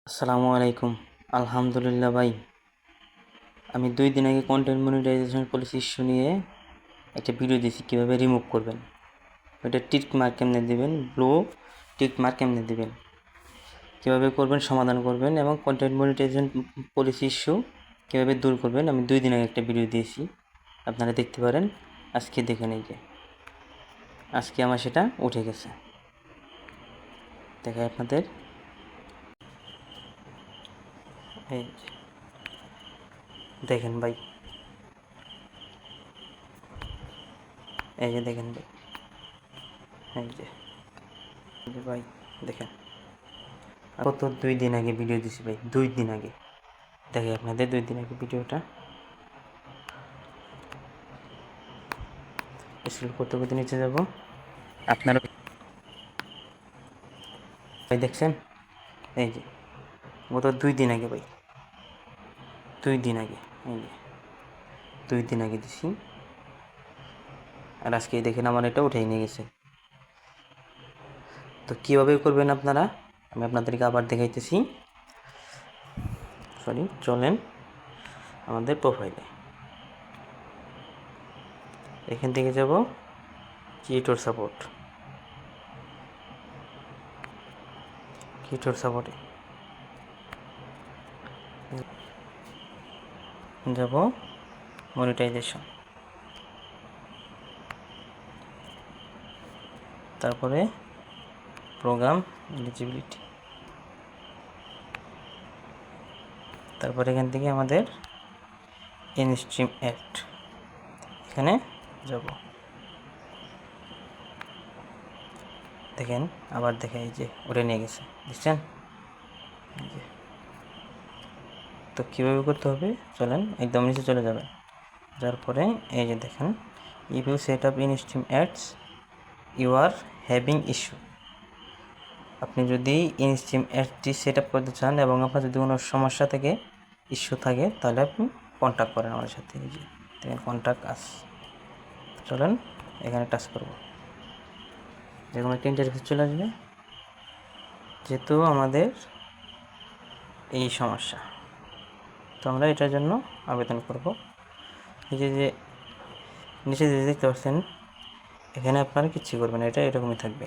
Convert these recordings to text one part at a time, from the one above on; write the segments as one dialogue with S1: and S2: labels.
S1: আসসালামু আলাইকুম। আলহামদুলিল্লাহ ভাই, আমি 2 দিন আগে কন্টেন্ট মনিটাইজেশন পলিসি ইস্যু নিয়ে একটা ভিডিও দিয়েছি কীভাবে রিমুভ করবেন। ওইটা টিক মার্ক কেমনে দেবেন, ব্লু টিক মার্ক কেমনে দেবেন, কীভাবে করবেন, সমাধান করবেন এবং কন্টেন্ট মনিটাইজেশন পলিসি ইস্যু কীভাবে দূর করবেন আমি 2 দিন আগে একটা ভিডিও দিয়েছি, আপনারা দেখতে পারেন। আজকে দেখেন, এই যে আজকে আমার সেটা উঠে গেছে, দেখাই আপনাদের। এই যে দেখেন ভাই, এই যে দেখেন ভাই, এই যে ভাই দেখেন, কত 2 দিন আগে ভিডিও দিছি ভাই, 2 দিন আগে। দেখে আপনাদের 2 দিন আগে ভিডিওটা স্ক্রল করতে করতে নিচে যাব। আপনারা ভাই দেখছেন, এই যে গত 2 দিন আগে ভাই, 2 দিন আগে, এই যে 2 দিন আগে দিছি। আর আজকে দেখেন আমার এটা উঠেই নিয়ে গেছে। তো কীভাবে করবেন আপনারা, আমি আপনাদেরকে আবার দেখাইতেছি। চলেন আমাদের প্রোফাইলে, এখান থেকে যাব ক্রিয়েটর সাপোর্টে যাব, মনিটাইজেশন, তারপরে প্রোগ্রাম এলিজিবিলিটি, তারপরে এখান থেকে আমাদের ইনস্ট্রিম অ্যাড, এখানে যাব। দেখেন আবার দেখে, এই যে উঠে নিয়ে গেছে, দেখছেন। তো কীভাবে করতে হবে, চলেন একদম নিচে চলে যাবেন। যার পরে এই যে দেখেন, if you set up instream ads you are having issue. আপনি যদি ইনস্ট্রিম অ্যাডটি সেট আপ করতে চান এবং আপনার যদি কোনো সমস্যা থেকে ইস্যু থাকে, তাহলে আপনি কন্ট্যাক্ট করেন আমার সাথে। এই যে দেখেন কন্ট্যাক্ট আস, চলেন এখানে টাচ করব। এরকম একটা ইন্টারফেস চলে আসবে। যেহেতু আমাদের এই সমস্যা, তো আমরা এটার জন্য আবেদন করব। এই যে নিচে যে দেখতে পাচ্ছেন, এখানে আপনারা কিচ্ছু করবেন, এটা এরকমই থাকবে।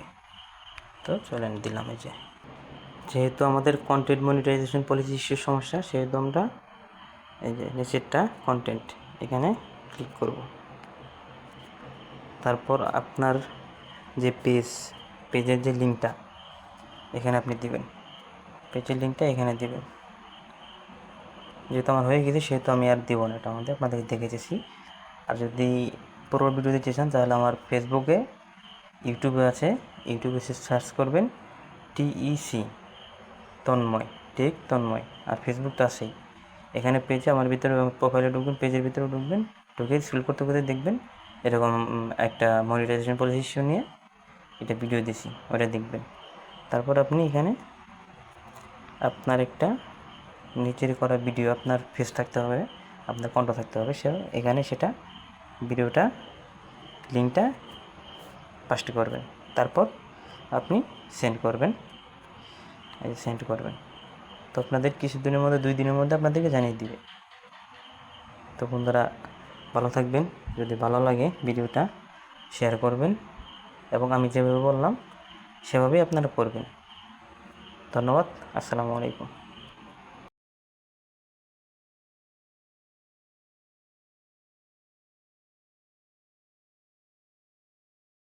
S1: তো চলেন দিলাম। এই যে যেহেতু আমাদের কন্টেন্ট মনিটাইজেশন পলিসি ইস্যুর সমস্যা, সেহেতু আমরা এই যে নিচেরটা কন্টেন্ট, এখানে ক্লিক করব। তারপর আপনার যে পেজের যে লিঙ্কটা এখানে আপনি দিবেন, পেজের লিঙ্কটা এখানে দিবেন। যেহেতু আমার হয়ে গেছে, সেহেতু আমি আর দিব না, এটা আমাদের আপনাদের দেখেছি। আর যদি পুরো ভিডিও দিতে চান, তাহলে আমার ফেসবুকে, ইউটিউবে আছে, ইউটিউবে সার্চ করবেন TEC তন্ময়, টেক তন্ময়। আর ফেসবুক তো আছেই, এখানে পেজে আমার ভিতরে প্রোফাইলে ঢুকবেন, পেজের ভিতরে ঢুকবেন, ঢুকে স্ক্রল করতে করতে দেখবেন এরকম একটা মনিটাইজেশন পলিসি ইস্যু নিয়ে এটা ভিডিও দিছি, ওটা দেখবেন। তারপর আপনি এখানে আপনার একটা নিচের করা ভিডিও, আপনার ফেস থাকতে হবে, আপনার কণ্ঠ থাকতে হবে, এখানে সেটা ভিডিওটা লিঙ্কটা পাস্ট করবেন। তারপর আপনি সেন্ড করবেন, সেন্ড করবেন। তো আপনাদের কিছুদিনের মধ্যে, 2 দিনের মধ্যে আপনাদেরকে জানিয়ে দিবে। তো বন্ধুরা ভালো থাকবেন, যদি ভালো লাগে ভিডিওটা শেয়ার করবেন এবং আমি যেভাবে বললাম সেভাবেই আপনারা করবেন। ধন্যবাদ, আসসালামু আলাইকুম।